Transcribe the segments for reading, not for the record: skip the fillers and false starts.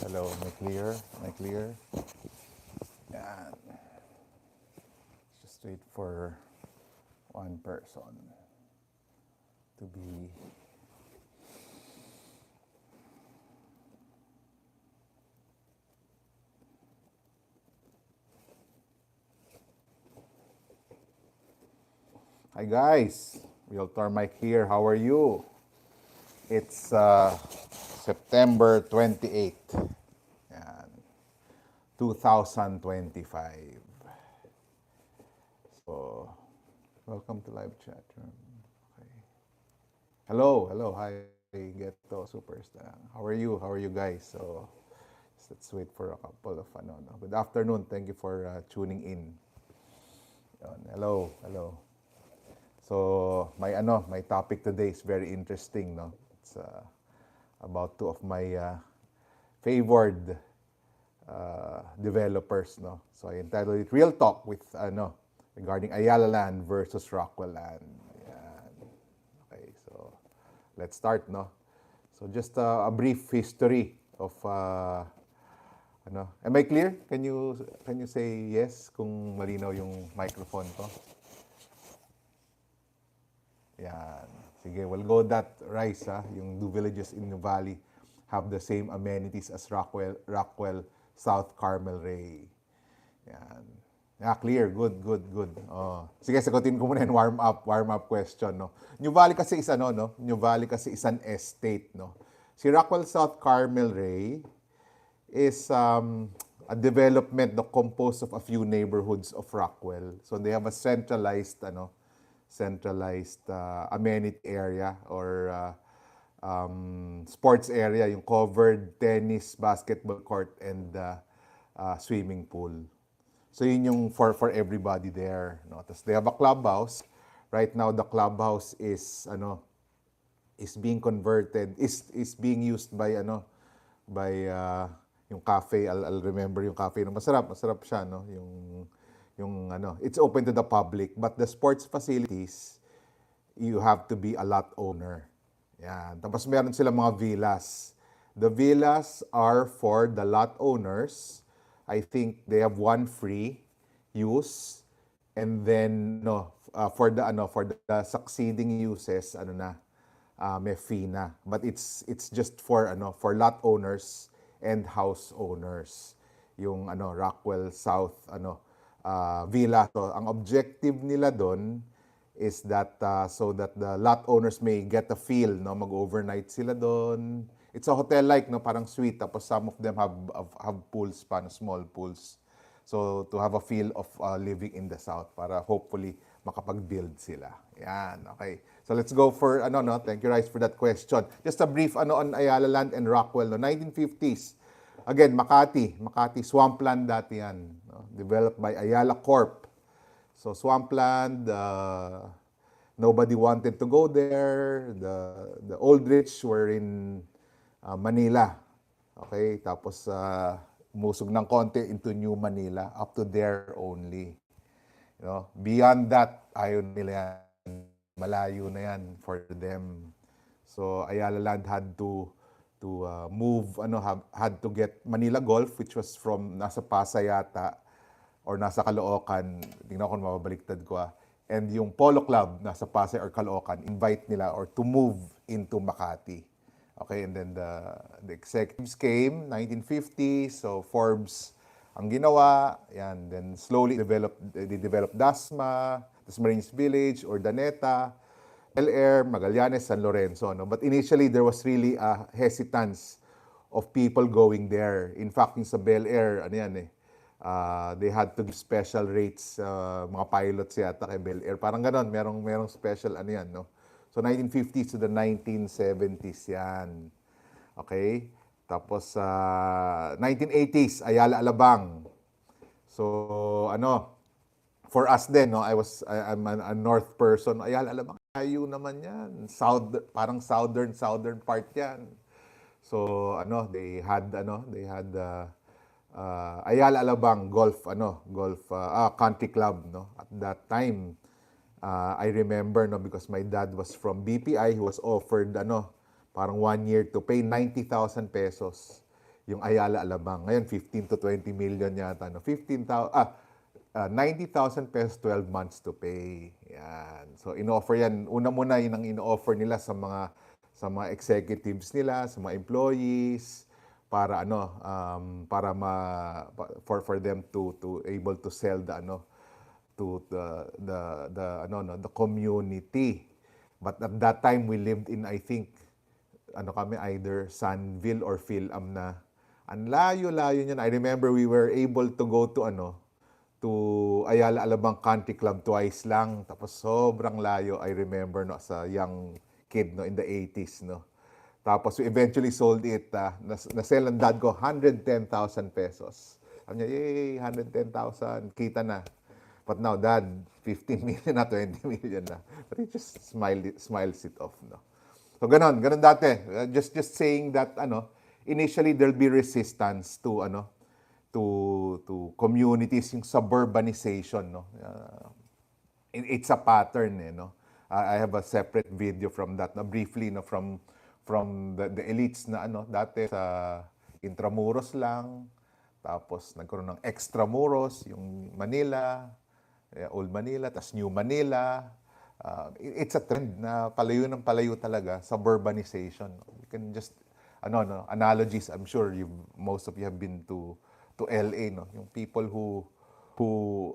Hello, am I clear? Am I clear? Yan. Just wait for one person to be... Hi guys, Realtor Mike here. How are you? It's September 28th, yan, 2025. So, welcome to live chat room. Okay. Hello, hi, Ghetto Superstar. How are you? How are you guys? So, let's wait for a couple of no. Good afternoon. Thank you for tuning in. Hello. So, my topic today is very interesting, no? It's about two of my favored developers, no? So, I entitled it Real Talk with regarding Ayala Land versus Rockwell Land. Yan. Okay, so let's start, no? So, just a brief history of Am I clear? Can you say yes kung malinaw yung microphone ko? Yan. Sige, we'll go that rice, ha? Yung two villages in the valley have the same amenities as Rockwell, South Carmel Ray. Yan. Yeah, clear. Good. Oh. Sige, sagutin ko muna yung warm up question, no? New Valley kasi is no? New Valley kasi is an estate, no? Si Rockwell, South Carmel Ray is a development no, composed of a few neighborhoods of Rockwell. So they have a centralized amenity area or sports area, yung covered tennis, basketball court, and swimming pool. So yun yung for everybody there. No? Tapos they have a clubhouse. Right now, the clubhouse is being converted, is being used by yung cafe. I'll remember yung cafe. No? Masarap siya, no? It's open to the public, but the sports facilities, you have to be a lot owner. Yan. Tapos meron sila mga villas. The villas are for the lot owners. I think they have one free use, and then for the succeeding uses may fee na. But it's just for lot owners and house owners. Yung Rockwell South villa. So ang objective nila doon is that so that the lot owners may get a feel, no, mag-overnight sila doon. It's a hotel like, no, parang suite, tapos some of them have pools pa, no, small pools. So to have a feel of living in the South para hopefully makapag-build sila. Yan, okay. So let's go for thank you Rice for that question. Just a brief on Ayala Land and Rockwell, no, 1950s. Again, Makati swampland dati yan, no? Developed by Ayala Corp. So swampland, nobody wanted to go there. The old rich were in Manila. Okay, tapos umusog ng konti into New Manila, up to there only. Beyond that, ayaw nila yan. Malayo na yan for them. So Ayala Land had to move, had to get Manila Golf, which was from nasa Pasay yata or nasa Caloocan. Tingnan ko kung mababaliktad ko. And yung Polo Club nasa Pasay or Caloocan, invite nila or to move into Makati. Okay, and then the executives came, 1950, so Forbes ang ginawa, yan, then slowly they developed Dasma, Dasmariñas Village, Urdaneta, Bel Air, Magallanes, San Lorenzo. No? But initially, there was really a hesitance of people going there. In fact, yung sa Bel Air, they had to give special rates, mga pilots yata kay Bel Air. Parang ganon, merong special no? So 1950s to the 1970s yan. Okay? Tapos 1980s, Ayala Alabang. So for us then, no, I'm a north person. Ayala Alabang, ayo naman yan. Parang southern part yan. So they had Ayala Alabang Golf Country Club, no. At that time, I remember, no, because my dad was from BPI, he was offered parang 1 year to pay 90,000 pesos yung Ayala Alabang. Ngayon 15 to 20 million yata, no. 90,000 pesos, 12 months to pay. Yan. So inoffer yan. Una muna yun ang ino-offer nila sa mga executives nila, sa mga employees para for them to able to sell to the community. But at that time we lived in, I think, kami either Sunville or Philam na. Ang layo-layo niyan. I remember we were able to go to Ayala Alabang Country Club twice lang. Tapos sobrang layo, I remember, no, sa young kid, no, in the 80s, no. Tapos we eventually sold it. Na-sell ang dad ko, 110,000 pesos. Sabi niya, yay, 110,000, kita na. But now, dad, 15 million na, 20 million na. But he just smiles it off, no. So ganon dati. Just saying that initially there'll be resistance to communities, yung suburbanization, no. It's a pattern, no. I have a separate video from that, no, briefly, no, from the elites na dati sa Intramuros lang, tapos nagkaroon ng Extramuros, yung Manila, Old Manila, tas New Manila. It's a trend na palayo ng palayo talaga, suburbanization. You can just analogies. I'm sure most of you have been to LA, no. Yung people who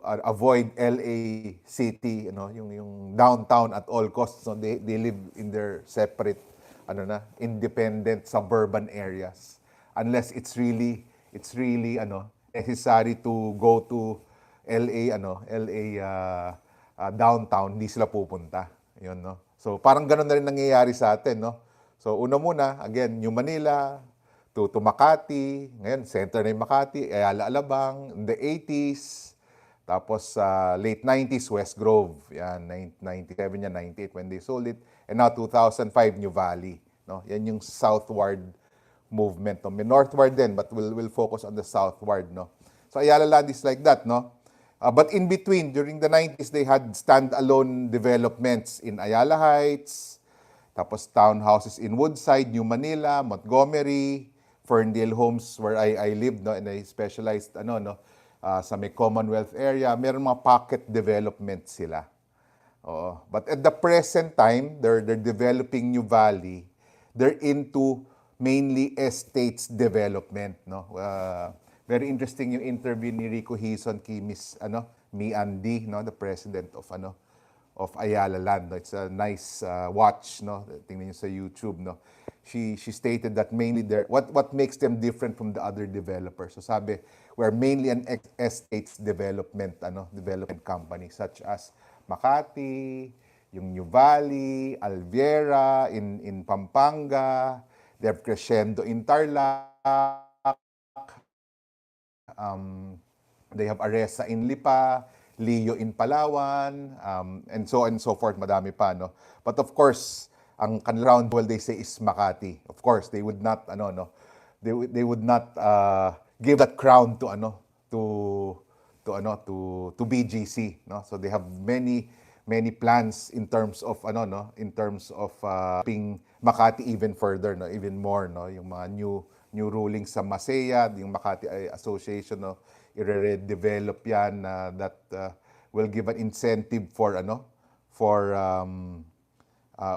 avoid LA city, yung downtown at all costs, no. They live in their separate independent suburban areas unless it's really necessary to go to LA downtown, hindi sila pupunta. Yun, no? So, parang ganun na rin nangyayari sa atin, no? So, una muna, again, New Manila, to Makati. Ngayon, center na yung Makati, Ayala Alabang, in the 80s. Tapos, late 90s, West Grove. Yan, 97 yan, 98 when they sold it. And now, 2005, New Valley. No? Yan yung southward movement. No? May northward din, but we'll focus on the southward. No? So, Ayala Land is like that, no? But in between, during the 90s, they had standalone developments in Ayala Heights, tapos townhouses in Woodside, New Manila, Montgomery, Ferndale Homes where I lived, no, and I specialized sa may Commonwealth area. Meron mga pocket development sila. Oo. But at the present time, they're developing New Valley. They're into mainly estates development, no. Very interesting yung interview ni Rico Hison kay Miss Mi Andy, no, the president of Ayala Land. No? It's a nice watch, no. Tingnan niyo sa YouTube, no. She stated that mainly what makes them different from the other developers. So sabi, we're mainly an estates development company such as Makati, yung New Valley, Alviera in Pampanga, they have Crescendo in Tarlac, they have Aresa in Lipa, Leo in Palawan, and so on and so forth, madami pa, no. But of course, ang kanilang round they say is Makati. Of course, they would not they would not give that crown to BGC, no. So they have many plans in terms of ping Makati even further, no, even more, no, yung mga new rulings sa Masaya, yung Makati Association, no, i-redevelop yan that will give an incentive for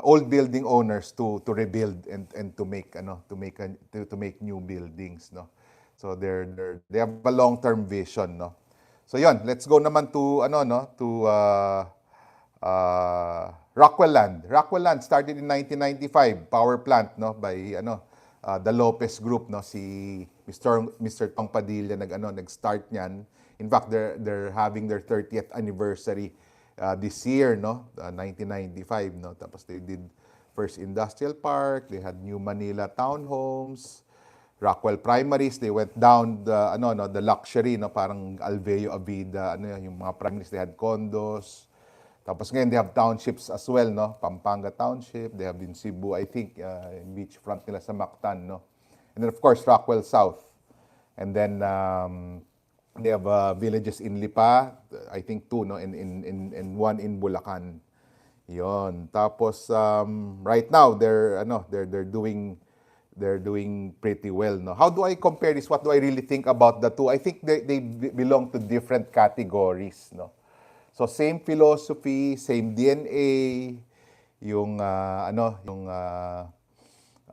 old building owners to rebuild and to make new buildings, no. So they have a long-term vision, no. So yon, let's go naman to Rockwell Land. Rockwell Land started in 1995, power plant, no, by the Lopez Group, no, si Mr. Tong Padilla nag-start niyan. In fact, they're having their 30th anniversary this year, no, 1995, no. Tapos they did first industrial park, they had New Manila townhomes, Rockwell Primaries, they went down the luxury, no, parang Alveo Avida, yung mga primaries, they had condos. Tapos ngayon, they have townships as well, no? Pampanga Township, they have in Cebu, I think, beachfront nila sa Mactan, no? And then, of course, Rockwell South. And then, they have villages in Lipa, I think 2, no? And 1 in Bulacan. Yon. Tapos, right now, they're doing They're doing pretty well, no? How do I compare this? What do I really think about the two? I think they belong to different categories, no? So same philosophy, same DNA, yung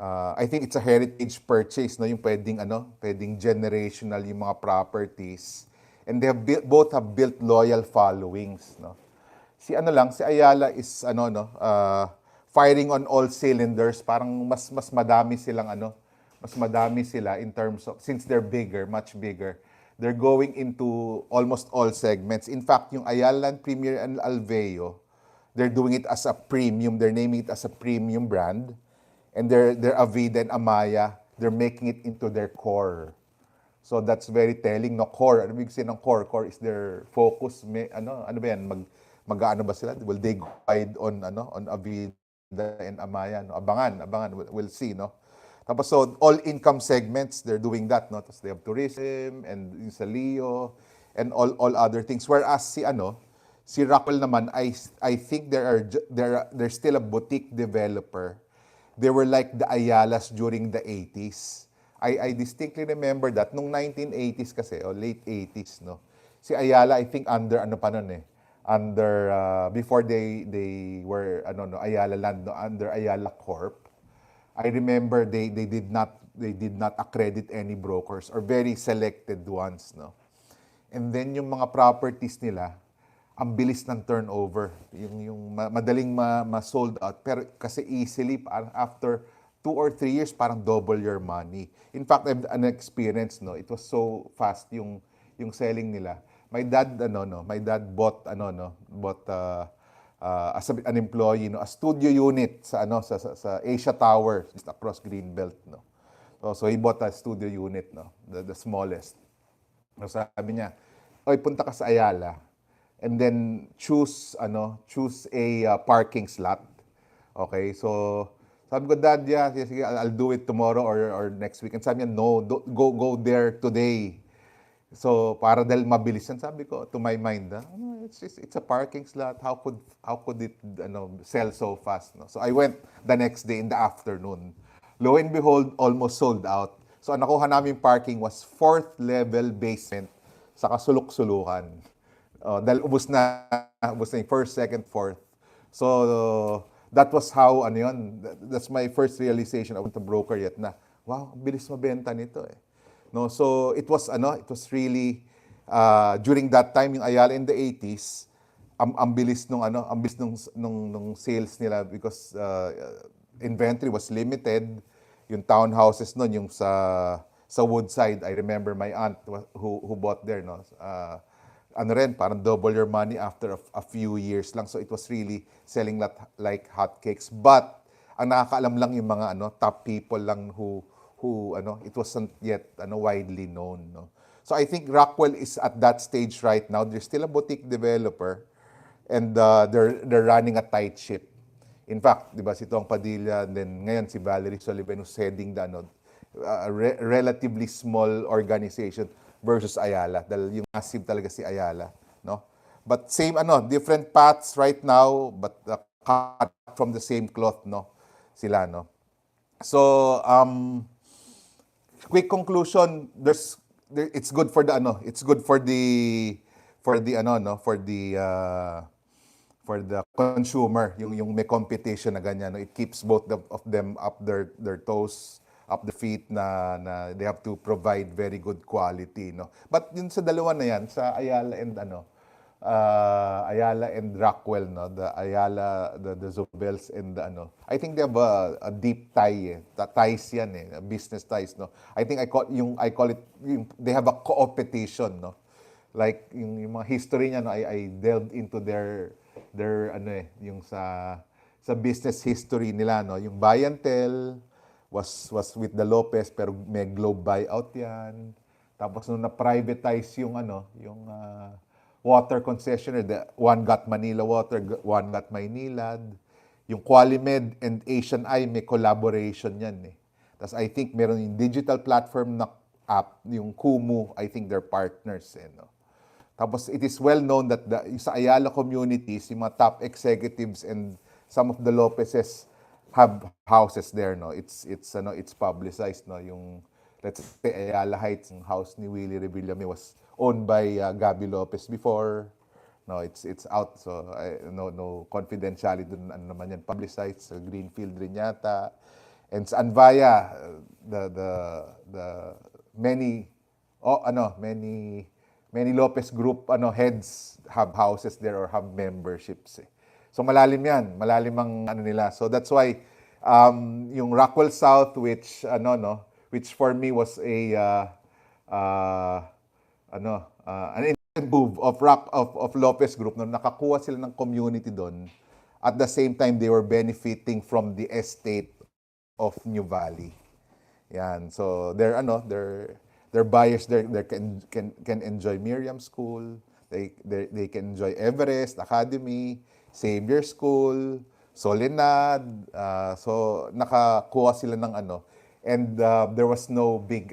I think it's a heritage purchase, no? Yung pwedeng generational yung mga properties. And they have both have built loyal followings, no? Si Ayala is firing on all cylinders, parang mas madami silang mas madami sila in terms of, since they're bigger, much bigger. They're going into almost all segments. In fact, yung Ayala Premier and Alveo, they're doing it as a premium. They're naming it as a premium brand. And they're Avida and Amaya, they're making it into their core. So that's very telling, no? Core, ano ibig sabihin ng core? Core is their focus. Ano ba yan? Mag-ano ba sila? Will they guide on Avida and Amaya? No? Abangan, we'll see, no? Tapos so all income segments, they're doing that, no? Tapos they have tourism and yung sa Leo and all other things. Whereas si Rockwell naman, I think they're still a boutique developer. They were like the Ayalas during the 80s. I distinctly remember that nung 1980s kasi, o late 80s, no? Si Ayala, I think under under before they were Ayala Land, no, under Ayala Corp. I remember they did not accredit any brokers or very selected ones, no. And then yung mga properties nila, ang bilis ng turnover, yung madaling ma-sold out, pero kasi easily after 2 or 3 years parang double your money. In fact, I've an experience, no. It was so fast yung selling nila. My dad bought as an employee, no, a studio unit sa Asia Tower, just across Greenbelt, no. So he bought a studio unit, no, the smallest. So sabi niya, "Oy, punta ka sa Ayala and then choose a parking slot." Okay? So sabi ko, "Dad, yeah, sige, I'll do it tomorrow or next week." And sabi niya, "No, go there today." So, para dahil mabilis yan, sabi ko, to my mind, it's a parking slot. How could it sell so fast? No? So, I went the next day in the afternoon. Lo and behold, almost sold out. So, ang nakuha namin parking was 4th level basement sa kasulok-sulukan. Dahil ubos na yung 1st, 2nd, 4th. So, that was how, that's my first realization. I went to broker yet na, wow, bilis mabenta nito eh. No, so it was really during that time yung Ayala in the 80s, ang bilis nung sales nila because inventory was limited. Yung townhouses noon, yung sa Woodside, I remember my aunt who bought there, no. Parang double your money after a few years lang. So it was really selling like hotcakes. But ang nakakaalam lang yung mga top people lang who it wasn't yet widely known, no. So I think Rockwell is at that stage right now. They're still a boutique developer and they're running a tight ship. In fact, 'di ba, si Tong Padilla, and then ngayon si Valerie Sullivan who's heading the relatively small organization versus Ayala. Dahil yung massive talaga si Ayala, no. But same different paths right now, but cut from the same cloth, no, sila, no. So quick conclusion, it's good for the consumer, yung may competition na ganyan, no? It keeps both of them up their toes, up the feet na they have to provide very good quality, no. But yun sa dalawa na yan, sa Ayala and Rockwell, no, the Ayala, the Zobels and I think they have a deep tie, ties yan business ties, no. I think I call it they have a competition, no. Like yung mga history niya, no, I delved into their yung sa business history nila, no. Yung Bayantel was with the Lopez pero may Globe buyout yan. Tapos nung na-privatize yung water concessionaire, one got Manila Water, one got Maynilad. Yung Qualimed and Asian Eye, may collaboration yan eh. Tapos I think meron yung digital platform na app, yung Kumu, I think they're partners eh, no? Tapos it is well known that sa Ayala communities, yung mga top executives and some of the Lopezes, have houses there, no. It's publicized, no, yung let's say Ayala Heights, yung house ni Willie Revillame was owned by Gabby Lopez before. No, it's out, so no confidentiality dun, ano naman yan, publicized sa Greenfield rin yata. And sa Anvaya, the many many Lopez group heads have houses there or have memberships, eh. So malalim 'yan, malalim ang ano nila. So that's why yung Rockwell South, which for me was a uh, an move of Lopez Group, no, nakakuha sila ng community doon. At the same time, they were benefiting from the estate of New Valley. Yan. So they're buyers there, can enjoy Miriam School, they can enjoy Everest Academy, Xavier School, Soledad. So nakakuha sila ng and there was no big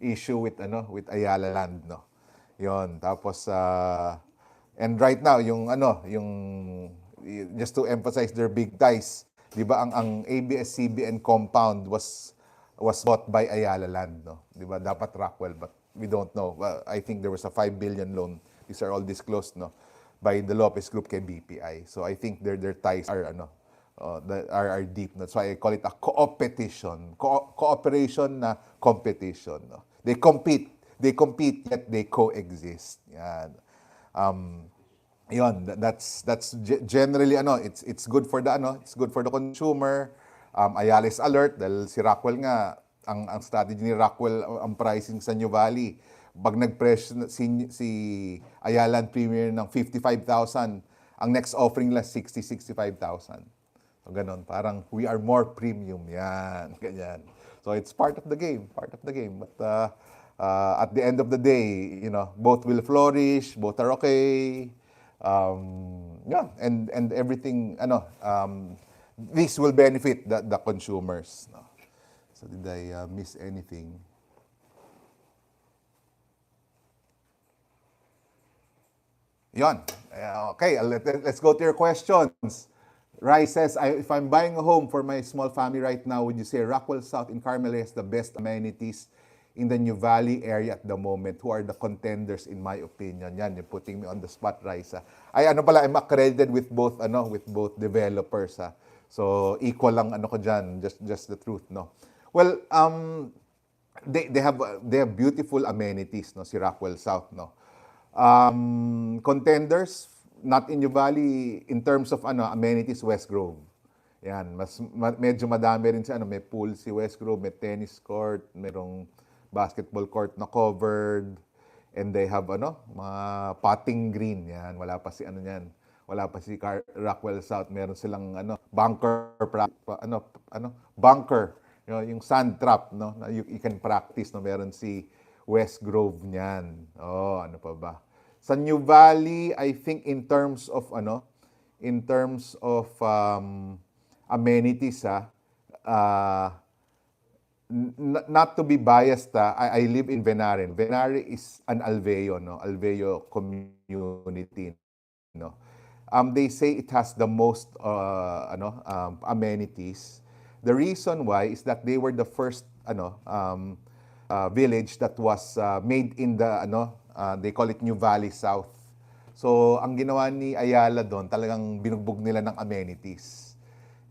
issue with Ayala Land, no. Yon. Tapos and right now just to emphasize their big ties, 'di ba, ang ABS-CBN compound was bought by Ayala Land, no? 'Di ba? Dapat Rockwell, but we don't know. Well, I think there was a 5 billion loan. These are all disclosed, no, by the Lopez Group kay BPI. So I think their ties are deep. That's why I call it a cooperation na competition, no. They compete yet they coexist. Yan. That's generally it's good for the consumer. Ayala is alert dahil si Rockwell nga, ang strategy ni Rockwell, ang pricing sa New Valley, pag nag-press si Ayala Premier ng 55,000, ang next offering lang 65,000. So ganon, parang we are more premium, yan, ganyan. So it's part of the game. But at the end of the day, both will flourish, both are okay. And everything, this will benefit the consumers, no? So did I miss anything? Yon. Okay, let's go to your questions. Rai says, if I'm buying a home for my small family right now, would you say Rockwell South in Carmel has the best amenities in the New Valley area at the moment? Who are the contenders in my opinion? Yan, you're putting me on the spot, Raisa. I'm accredited with both developers, ha. So equal lang ko diyan, just the truth, no. Well, they have beautiful amenities, no, si Rockwell South, no. Contenders not in New Valley in terms of amenities, West Grove. Yan, medyo madami rin may pool si West Grove, may tennis court, merong basketball court na covered, and they have mga putting green. Yan, wala pa si Rockwell South. Meron silang bunker bunker, yung sand trap, no, na you can practice, no. Meron si West Grove niyan. Ano pa ba? Sa New Valley, I think in terms of amenities, not to be biased, I live in Venare. Venare is an Alveo, no? Alveo community, no. They say it has the most amenities. The reason why is that they were the first village that was made in the they call it New Valley South. So ang ginawa ni Ayala doon, talagang binugbog nila ng amenities.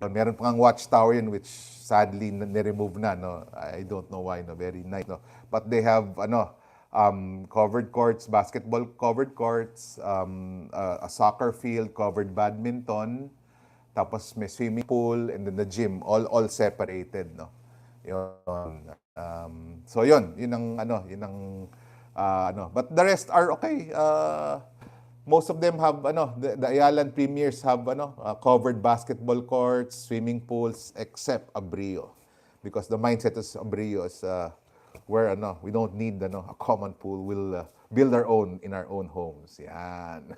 Meron pang watchtower yun, which sadly ni-remove na, no. I don't know why, no. Very nice, no. But they have covered courts, basketball covered courts, a soccer field, covered badminton, tapos may swimming pool, and then the gym, all separated, no. Yun. So yun ang but the rest are okay. Most of them have the Ayala Premiers have covered basketball courts, swimming pools, except Abrio, because the mindset of Abrio is where we don't need a common pool. We'll build our own in our own homes. Yan.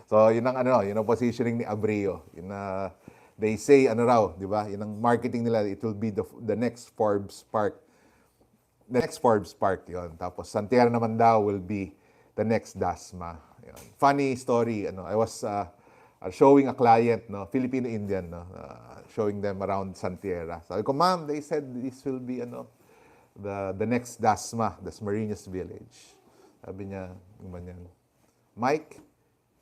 So yun ang yun ang positioning ni Abrio. They say raw, di ba? Yun ang marketing nila, it will be the next Forbes Park. The next Forbes Park yon. Tapos Santiago naman daw will be the next Dasma. Yun. Funny story, I was showing a client, no, Filipino-Indian, no, showing them around Santiera. Sabi ko, ma'am, they said this will be the next Dasmariñas Village. Sabi niya, ganyan, Mike,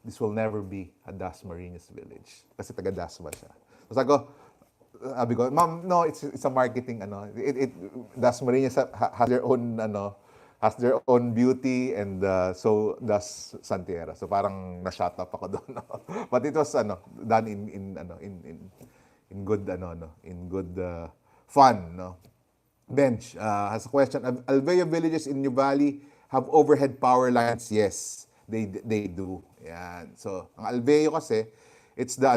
this will never be a Dasmariñas Village. Kasi taga Dasma siya. So sabi ko, ma'am, no, it's a marketing, Dasmariñas has their own, has their own beauty, and so does Santiera. So parang na-shut up ako doon. No? But it was done in good in good fun. No? Bench has a question. Alveo villages in New Valley have overhead power lines. Yes, they do. Yan. So ang Alveo kasi, it's the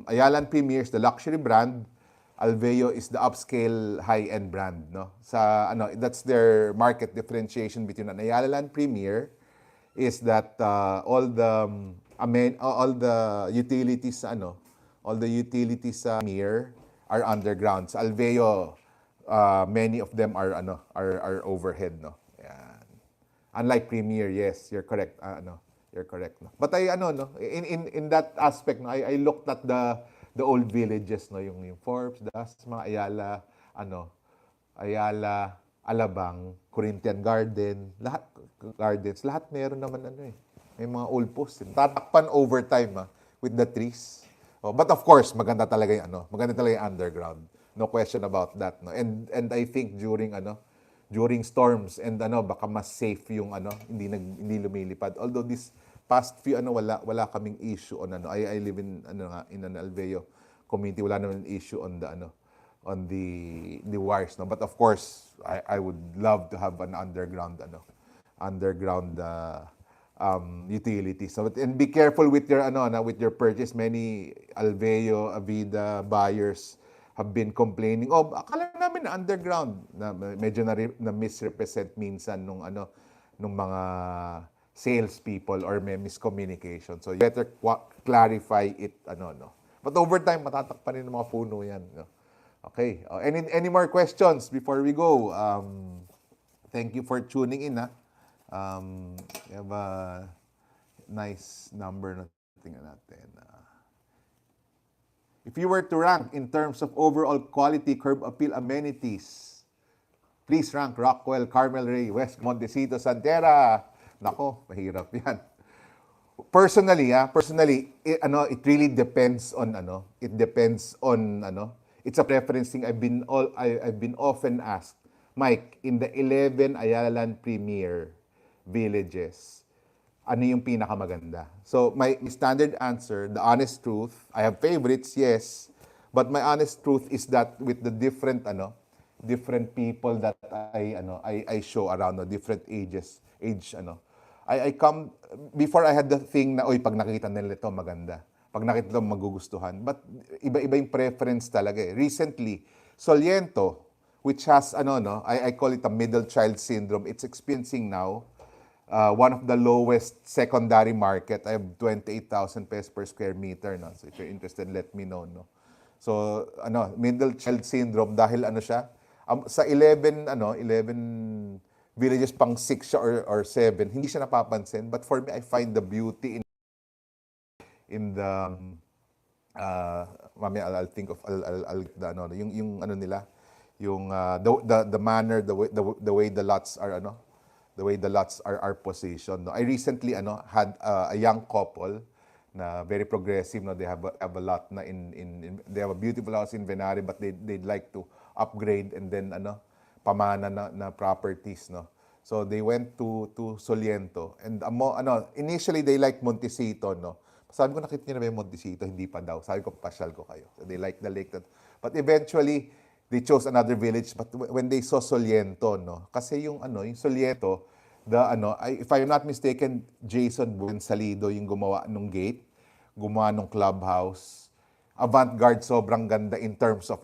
Ayalan Premier's the luxury brand. Alveo is the upscale high-end brand, no? Sa that's their market differentiation between an Ayala Premier is that all the utilities all the utilities sa Premier are underground. Sa Alveo, many of them are overhead, no? Yan. Unlike Premier, yes, you're correct. You're correct, no? But in that aspect, no, I looked at the old villages, no, yung Forbes, Dasma, Ayala, Ayala, Alabang, Corinthian Garden, lahat meron naman may mga old posts. Tatakpan over time with the trees. Oh, but of course, maganda talaga yung underground. No question about that, no. And I think during storms and baka mas safe yung hindi lumilipad. Although this past few wala kaming issue on I live in in an Alveo community, wala naman issue on the wires, no. But of course I would love to have an underground utilities. So, and be careful with your with your purchase. Many Alveo, Avida buyers have been complaining, akala namin na underground, na medyo na misrepresent minsan nung mga salespeople or may miscommunication. So you better clarify it, But over time, matatakpan rin ng mga puno yan. No? Okay. Any more questions before we go? Thank you for tuning in. We have a nice number na tingnan natin. If you were to rank in terms of overall quality, curb appeal, amenities, please rank Rockwell, Carmel Ray, West Montecito, Santiera. Nako, mahirap yan. Personally, it really depends on it's a preference thing. I've been often asked, Mike, in the 11 Ayala Premier villages, ano yung pinakamaganda? So my standard answer, the honest truth, I have favorites, yes, but my honest truth is that with the different people that I show around, different I come, before I had the thing na, pag nakita nila ito, maganda. Pag nakita ito, magugustuhan. But iba-iba yung preference talaga eh. Recently, Soliento, which has, I call it a middle child syndrome, it's experiencing now one of the lowest secondary market. I have 28,000 pesos per square meter. No? So if you're interested, let me know. No? So, middle child syndrome, dahil siya, sa 11 villages, pang 6 siya or 7, hindi siya napapansin. But for me, I find the beauty in the mamaya I'll think of yung nila, yung the manner, the way the lots are are positioned. No? I recently had a young couple na very progressive, no. They have a lot na they have a beautiful house in Venari, but they'd like to upgrade and then pamana na properties, no. So they went to Soliento, and initially they liked Montecito, no. Sabi ko, nakita niyo na ba yung Montecito? Hindi pa daw. Sabi ko, pasyal ko kayo. So they liked the lake. But eventually they chose another village. But when they saw Soliento, no, kasi yung Soliento, if I'm not mistaken, Jason Buensalido yung gumawa nung gate, gumawa nung clubhouse. Avant-garde, sobrang ganda in terms of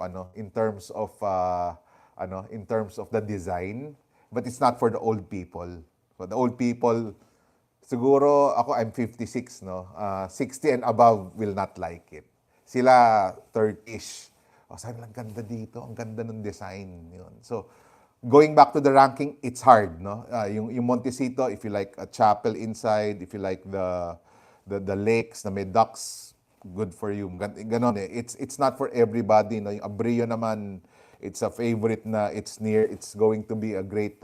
the design, but it's not for the old people. So the old people, siguro I'm 56, no. 60 and above will not like it. Sila 30ish. Sabi lang, ganda dito, ang ganda ng design, yun. So going back to the ranking, it's hard, no. Yung Montecito, if you like a chapel inside, if you like the lakes na may ducks, good for you. Ganon eh. It's not for everybody, no. Yung abrio naman, it's a favorite na it's going to be a great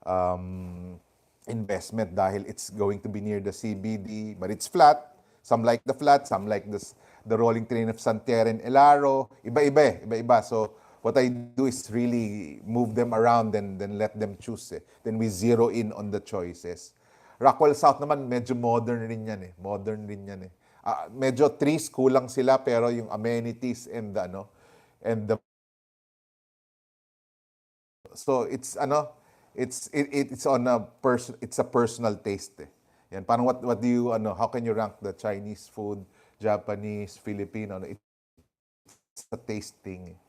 um, investment dahil it's going to be near the CBD, but it's flat. Some like the flat, some like the rolling train of Santerre and Elaro. Iba-iba. So what I do is really move them around and then let them choose eh. Then we zero in on the choices. Rockwell South naman, medyo modern rin yan eh. Modern rin yan eh. Medyo trees, kulang sila, pero yung amenities and the so it's on a it's a personal taste eh. Yan, parang what do you how can you rank the Chinese food, Japanese, Filipino? It's a taste thing eh.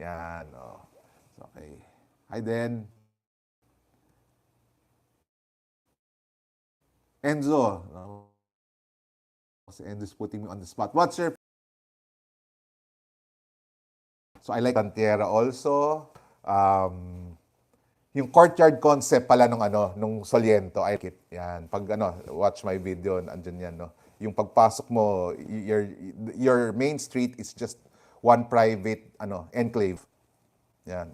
Yan, oh. Okay. Hi then. Enzo. Oh, si Enzo's putting me on the spot. What's your So I like Tantiera also. Yung courtyard concept pala nung Soliento, I like it. Yan. Pag watch my video, andyan yan, no. Yung pagpasok mo, your main street is just one private enclave. Yan.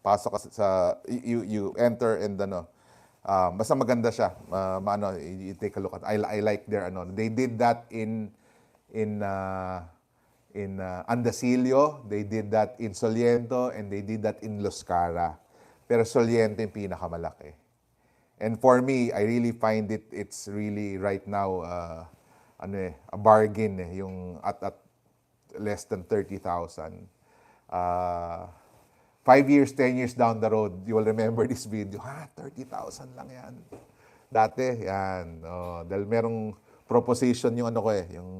Pasok ka you enter and basta maganda siya. You take a look at I like their they did that in Andasillo, they did that in Soliento, and they did that in Los Cara. Pero Soliento yung pinakamalaki. And for me, I really find it's really right now a bargain eh, yung at less than 30,000. 5 years, 10 years down the road, you will remember this video. 30,000 lang yan. Dati, yan. Oh, dahil merong proposition yung yung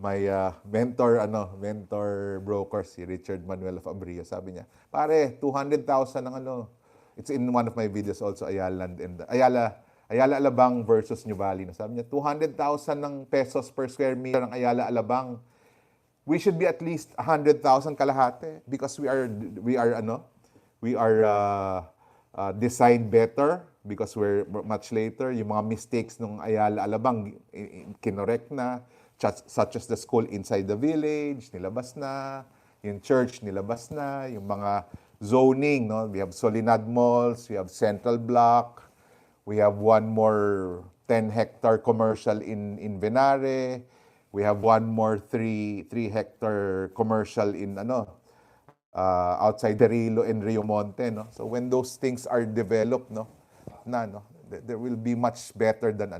may mentor broker, si Richard Manuel of Abrio. Sabi niya, pare, 200,000 ang It's in one of my videos also, Ayala Alabang versus New Valley. Sabi niya, 200,000 ng pesos per square meter ng Ayala Alabang. We should be at least 100,000 kalahati because we are designed better because we're much later. Yung mga mistakes ng Ayala Alabang, kinorek na, such as the school inside the village, nilabas na, yung church, nilabas na, yung mga zoning, no? We have Solinad Malls, we have Central Block, we have one more 10-hectare commercial in Venare, we have one more 3-hectare commercial in outside Darilo and Rio Monte, no? So when those things are developed, there will be much better than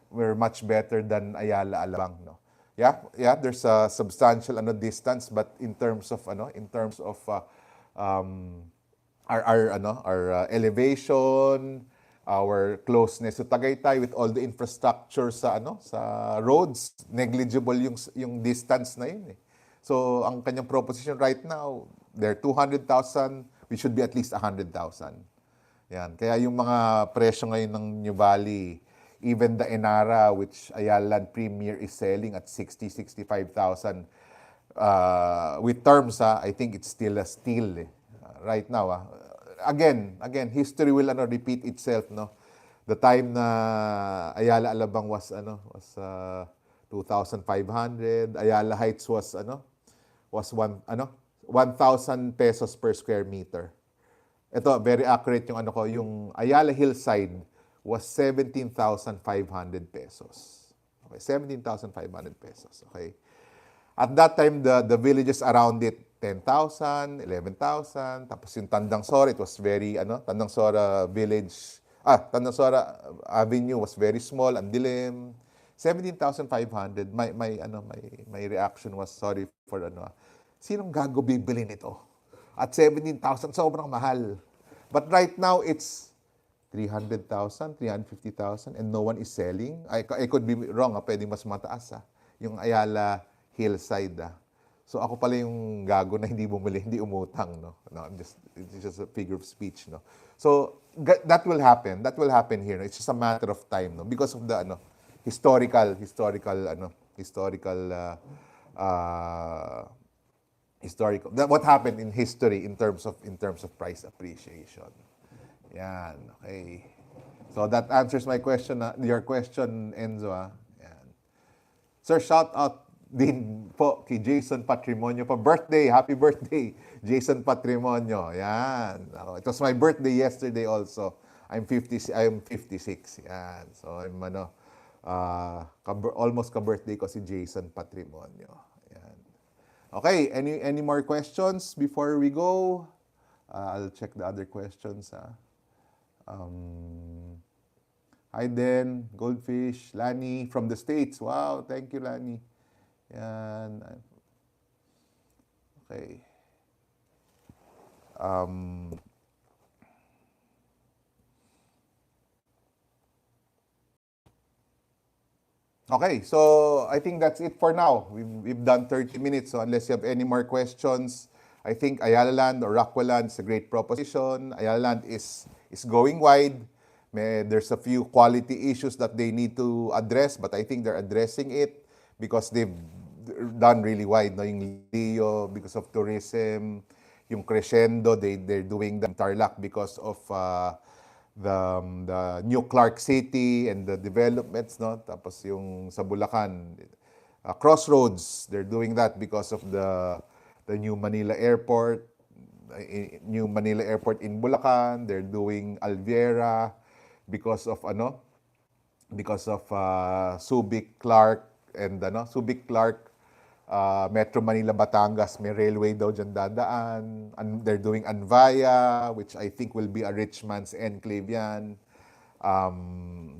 we're much better than Ayala Alabang, no. Yeah, there's a substantial distance, but in terms of our elevation, our closeness to Tagaytay with all the infrastructure sa roads, negligible yung distance na yun eh. So ang kanyang proposition right now, they're 200,000, we should be at least 100,000. Yan. Kaya yung mga presyo ngayon ng New Valley, even the Enara, which Ayala Premier is selling at 65,000 with terms, I think it's still a steal eh. Right now. Again, history will repeat itself, no. The time na Ayala Alabang was 2,500, Ayala Heights was 1,000 pesos per square meter. Ito, very accurate yung Ayala Hillside was 17,500 pesos. Okay, 17,500 pesos. Okay. At that time, the villages around it, 10,000, 11,000. Tapos yung Tandang Sora, it was very, Tandang Sora Village, Tandang Sora Avenue was very small, ang dilim. 17,500. My reaction was, sorry for sinong gago bibili nito? At 17,000, sobrang mahal. But right now, it's 300,000, 350,000, and no one is selling. I could be wrong, pwedeng mas mataas, yung Ayala Hillside. So ako pala yung gago na hindi bumili, hindi umutang, no? It's just a figure of speech, no? So that will happen. That will happen here. It's just a matter of time, no? Because of the historical what happened in history in terms of price appreciation. Yan, okay. So that answers my question, your question, Enzo. Yan. Sir, shout out din po kay Jason Patrimonio pa. Birthday! Happy birthday, Jason Patrimonio. Yan. It was my birthday yesterday also. I'm 56. Yan. So, almost ka-birthday ko si Jason Patrimonio. Yan. Okay, any more questions before we go? I'll check the other questions. Hi Den, Goldfish, Lani from the States. Wow, thank you, Lani. Yan. Okay. Okay, so I think that's it for now. We've done 30 minutes, so unless you have any more questions, I think Ayala Land or Rockwell Land is a great proposition. Ayala Land is going wide. There's a few quality issues that they need to address, but I think they're addressing it because they've done really wide. No? Yung Leo, because of tourism. Yung Crescendo, they're doing the Tarlac because of the new Clark City and the developments. No? Tapos yung sa Bulacan, Crossroads, they're doing that because of the new Manila Airport. New Manila Airport in Bulacan. They're doing Alviera because of Subic Clark and Subic Clark, Metro Manila Batangas, may railway daw dyan dadaan. They're doing Anvaya, which I think will be a rich man's enclave yan.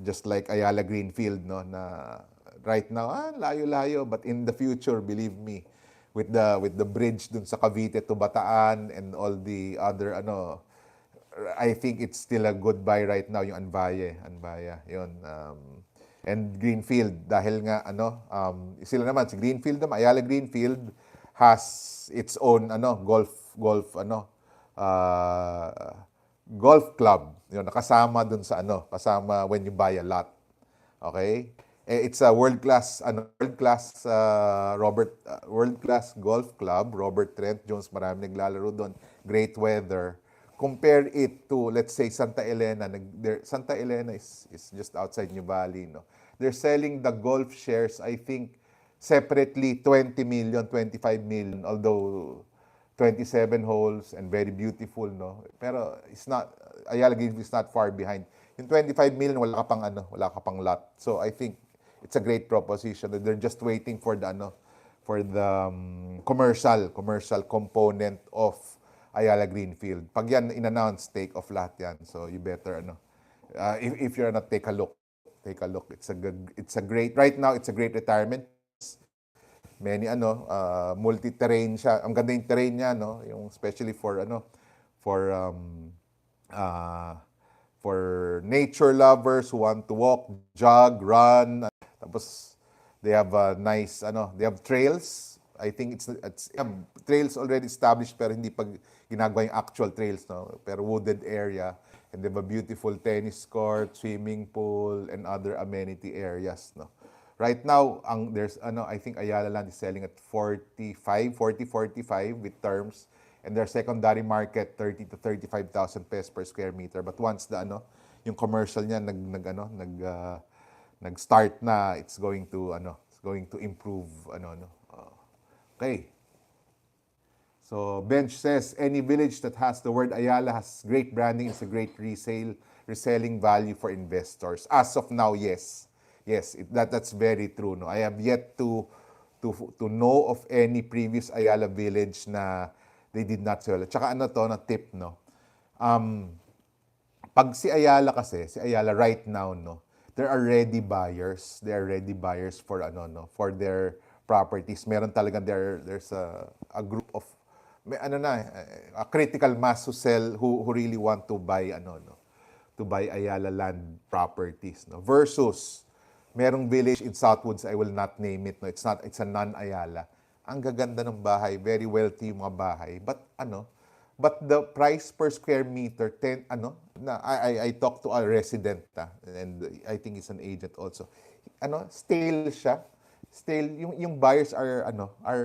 Just like Ayala Greenfield, no, na right now, layo-layo, but in the future, believe me, with the bridge dun sa Cavite to Bataan and all the other I think it's still a good buy right now yung Anvaya, yun. And Greenfield dahil nga sila naman si Greenfield naman, Ayala Greenfield has its own golf club. Yun, nakasama dun sa kasama when you buy a lot. Okay? It's a world-class golf club. Robert Trent Jones, marami naglalaro doon. Great weather. Compare it to, let's say, Santa Elena. Santa Elena is just outside New Valley. No? They're selling the golf shares, I think, separately, 20 million, 25 million, although 27 holes and very beautiful. No? Pero Ayala Greenfield is not far behind. Yung 25 million, wala ka pang lot. So I think it's a great proposition. They're just waiting for the commercial component of Ayala Greenfield. Pag yan in-announce, take off lahat yan. So you better if you're not, take a look. It's a great right now, it's a great retirement. Many multi-terrain siya. Ang ganda yung terrain niya, no? Yung especially for nature lovers who want to walk, jog, run. Tapos they have they have trails. I think it's trails already established pero hindi pa ginagawa yung actual trails, no? Pero wooded area, and they have a beautiful tennis court, swimming pool, and other amenity areas, no? Right now, there's I think Ayala Land is selling at 45 with terms, and their secondary market 30 to 35,000 pesos per square meter. But once yung commercial niya nag-start na, it's going to improve Okay. So Bench says, any village that has the word Ayala has great branding, it's a great reselling value for investors. As of now, yes. Yes, that's very true. No? I have yet to know of any previous Ayala village na they did not sell. Tsaka na tip, no? Pag si Ayala right now, no, there are ready buyers. They are ready buyers for for their properties. Meron talaga there's a group of a critical mass who sell who really want to buy to buy Ayala Land properties, no, versus merong village in Southwoods, I will not name it, no, it's a non-Ayala. Ang gaganda ng bahay, very wealthy yung mga bahay, but the price per square meter I talked to a resident and I think he's an agent also. Stale siya. Stale yung buyers are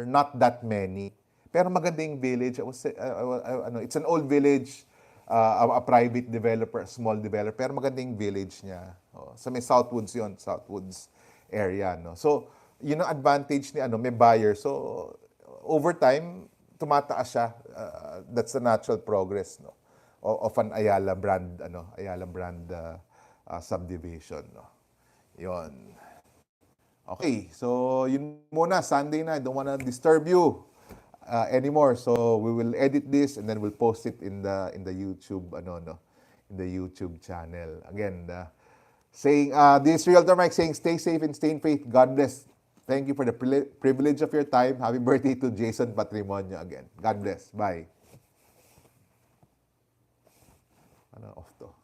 not that many. Pero maganda yung village. It's an old village, a private developer, a small developer, pero maganda yung village niya. Sa may Southwoods area, no. So yun ang advantage ni may buyer. So, over time, tumataas siya. That's the natural progress, no, of an Ayala brand, subdivision, no. Yon. Okay, so yun muna, Sunday na. I don't wanna disturb you anymore. So we will edit this and then we'll post it in the YouTube, in the YouTube channel. Again, saying this Realtor Mike saying, stay safe and stay in faith. God bless. Thank you for the privilege of your time. Happy birthday to Jason Patrimonio again. God bless. Bye. Off to.